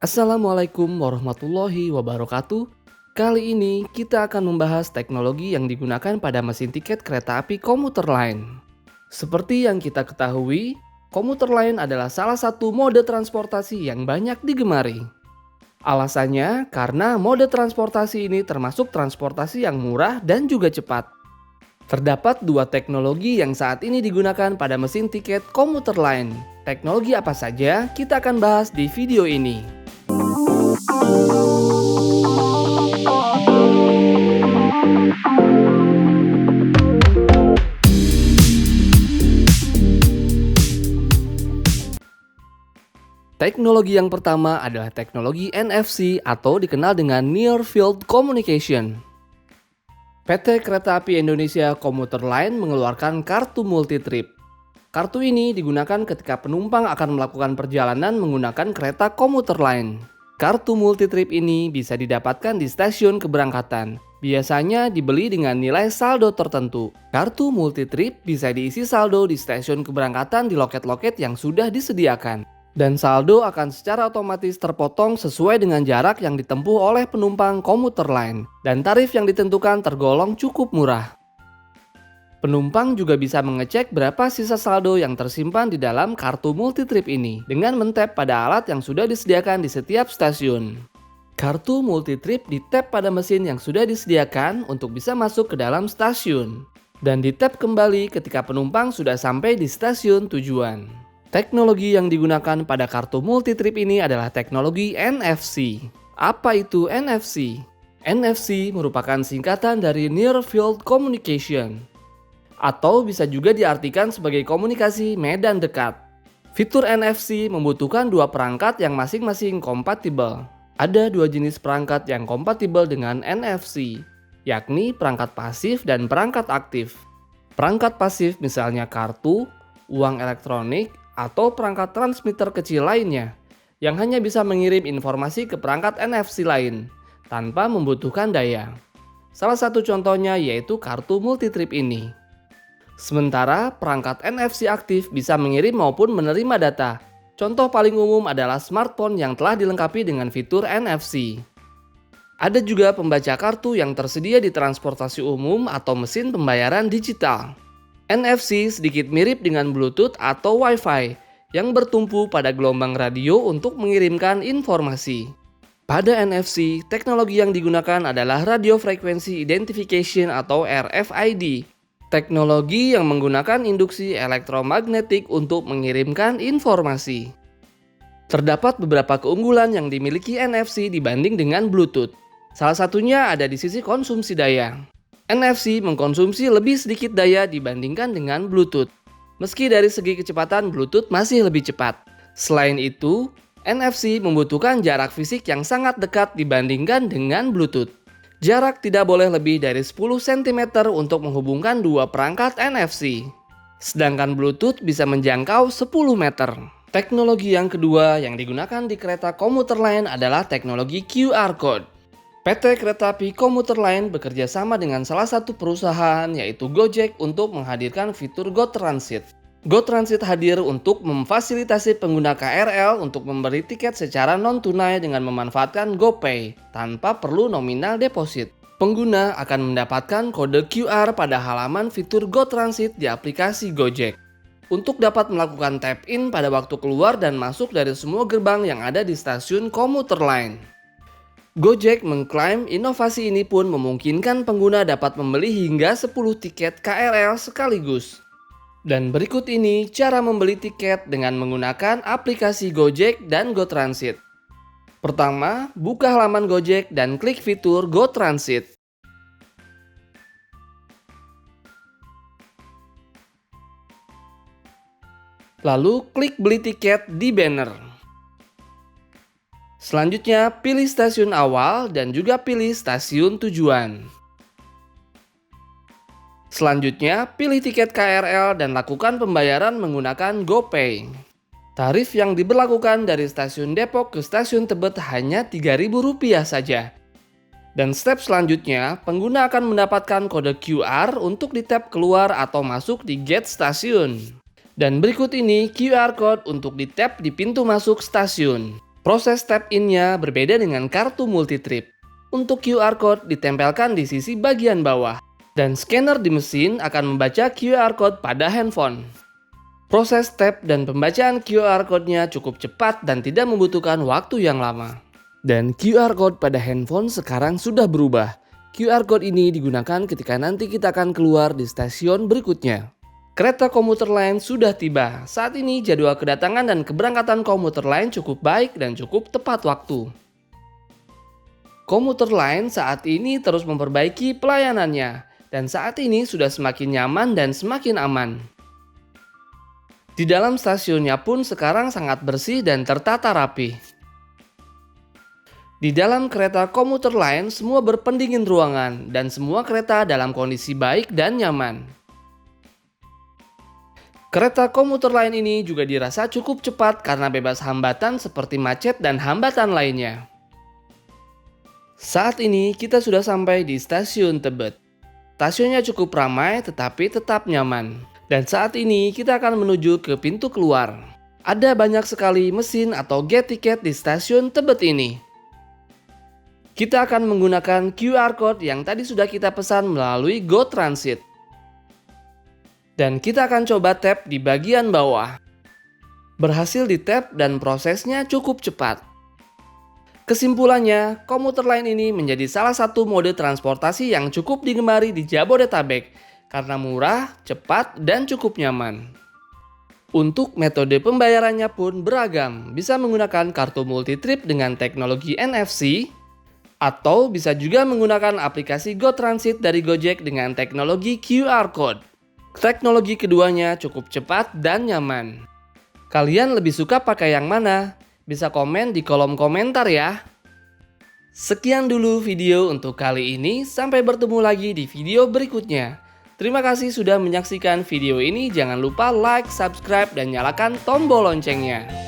Assalamualaikum warahmatullahi wabarakatuh. Kali ini kita akan membahas teknologi yang digunakan pada mesin tiket kereta api komuter lain. Seperti yang kita ketahui, komuter lain adalah salah satu mode transportasi yang banyak digemari. Alasannya karena mode transportasi ini termasuk transportasi yang murah dan juga cepat. Terdapat dua teknologi yang saat ini digunakan pada mesin tiket komuter lain. Teknologi apa saja kita akan bahas di video ini. Teknologi yang pertama adalah teknologi NFC atau dikenal dengan Near Field Communication. PT Kereta Api Indonesia Komuter Line mengeluarkan kartu multi-trip. Kartu ini digunakan ketika penumpang akan melakukan perjalanan menggunakan kereta komuter lain. Kartu multi-trip ini bisa didapatkan di stasiun keberangkatan. Biasanya dibeli dengan nilai saldo tertentu. Kartu multi-trip bisa diisi saldo di stasiun keberangkatan di loket-loket yang sudah disediakan. Dan saldo akan secara otomatis terpotong sesuai dengan jarak yang ditempuh oleh penumpang komuter lain. Dan tarif yang ditentukan tergolong cukup murah. Penumpang juga bisa mengecek berapa sisa saldo yang tersimpan di dalam kartu multi-trip ini dengan men-tap pada alat yang sudah disediakan di setiap stasiun. Kartu multi-trip di-tap pada mesin yang sudah disediakan untuk bisa masuk ke dalam stasiun. Dan di-tap kembali ketika penumpang sudah sampai di stasiun tujuan. Teknologi yang digunakan pada kartu multi-trip ini adalah teknologi NFC. Apa itu NFC? NFC merupakan singkatan dari Near Field Communication, atau bisa juga diartikan sebagai komunikasi medan dekat. Fitur NFC membutuhkan dua perangkat yang masing-masing kompatibel. Ada dua jenis perangkat yang kompatibel dengan NFC, yakni perangkat pasif dan perangkat aktif. Perangkat pasif misalnya kartu, uang elektronik, atau perangkat transmitter kecil lainnya yang hanya bisa mengirim informasi ke perangkat NFC lain tanpa membutuhkan daya. Salah satu contohnya yaitu kartu multi-trip ini. Sementara perangkat NFC aktif bisa mengirim maupun menerima data. Contoh paling umum adalah smartphone yang telah dilengkapi dengan fitur NFC. Ada juga pembaca kartu yang tersedia di transportasi umum atau mesin pembayaran digital. NFC sedikit mirip dengan Bluetooth atau Wi-Fi yang bertumpu pada gelombang radio untuk mengirimkan informasi. Pada NFC, teknologi yang digunakan adalah Radio Frequency Identification atau RFID. Teknologi yang menggunakan induksi elektromagnetik untuk mengirimkan informasi. Terdapat beberapa keunggulan yang dimiliki NFC dibanding dengan Bluetooth. Salah satunya ada di sisi konsumsi daya. NFC mengkonsumsi lebih sedikit daya dibandingkan dengan Bluetooth. Meski dari segi kecepatan Bluetooth masih lebih cepat. Selain itu, NFC membutuhkan jarak fisik yang sangat dekat dibandingkan dengan Bluetooth. Jarak tidak boleh lebih dari 10 cm untuk menghubungkan dua perangkat NFC. Sedangkan Bluetooth bisa menjangkau 10 meter. Teknologi yang kedua yang digunakan di kereta komuter lain adalah teknologi QR Code. PT Kereta Api Komuter Line bekerja sama dengan salah satu perusahaan yaitu Gojek untuk menghadirkan fitur GoTransit. GoTransit hadir untuk memfasilitasi pengguna KRL untuk membeli tiket secara non-tunai dengan memanfaatkan GoPay tanpa perlu nominal deposit. Pengguna akan mendapatkan kode QR pada halaman fitur GoTransit di aplikasi Gojek untuk dapat melakukan tap-in pada waktu keluar dan masuk dari semua gerbang yang ada di stasiun komuter lain. Gojek mengklaim inovasi ini pun memungkinkan pengguna dapat membeli hingga 10 tiket KRL sekaligus. Dan berikut ini cara membeli tiket dengan menggunakan aplikasi Gojek dan GoTransit. Pertama, buka halaman Gojek dan klik fitur GoTransit. Lalu klik beli tiket di banner. Selanjutnya, pilih stasiun awal dan juga pilih stasiun tujuan. Selanjutnya, pilih tiket KRL dan lakukan pembayaran menggunakan GoPay. Tarif yang diberlakukan dari stasiun Depok ke stasiun Tebet hanya Rp3.000 saja. Dan step selanjutnya, pengguna akan mendapatkan kode QR untuk di-tap keluar atau masuk di gate stasiun. Dan berikut ini QR Code untuk di-tap di pintu masuk stasiun. Proses tap-in-nya berbeda dengan kartu multi-trip. Untuk QR code ditempelkan di sisi bagian bawah, dan scanner di mesin akan membaca QR code pada handphone. Proses tap dan pembacaan QR code-nya cukup cepat dan tidak membutuhkan waktu yang lama. Dan QR code pada handphone sekarang sudah berubah. QR code ini digunakan ketika nanti kita akan keluar di stasiun berikutnya. Kereta komuter lain sudah tiba. Saat ini jadwal kedatangan dan keberangkatan komuter lain cukup baik dan cukup tepat waktu. Komuter lain saat ini terus memperbaiki pelayanannya, dan saat ini sudah semakin nyaman dan semakin aman. Di dalam stasiunnya pun sekarang sangat bersih dan tertata rapi. Di dalam kereta komuter lain semua berpendingin ruangan, dan semua kereta dalam kondisi baik dan nyaman. Kereta komuter lain ini juga dirasa cukup cepat karena bebas hambatan seperti macet dan hambatan lainnya. Saat ini kita sudah sampai di stasiun Tebet. Stasiunnya cukup ramai tetapi tetap nyaman. Dan saat ini kita akan menuju ke pintu keluar. Ada banyak sekali mesin atau gate tiket di stasiun Tebet ini. Kita akan menggunakan QR code yang tadi sudah kita pesan melalui GoTransit. Dan kita akan coba tap di bagian bawah. Berhasil di tap dan prosesnya cukup cepat. Kesimpulannya, komuter lain ini menjadi salah satu mode transportasi yang cukup digemari di Jabodetabek karena murah, cepat, dan cukup nyaman. Untuk metode pembayarannya pun beragam, bisa menggunakan kartu multi-trip dengan teknologi NFC, atau bisa juga menggunakan aplikasi GoTransit dari Gojek dengan teknologi QR Code. Teknologi keduanya cukup cepat dan nyaman. Kalian lebih suka pakai yang mana? Bisa komen di kolom komentar ya. Sekian dulu video untuk kali ini, sampai bertemu lagi di video berikutnya. Terima kasih sudah menyaksikan video ini, jangan lupa like, subscribe, dan nyalakan tombol loncengnya.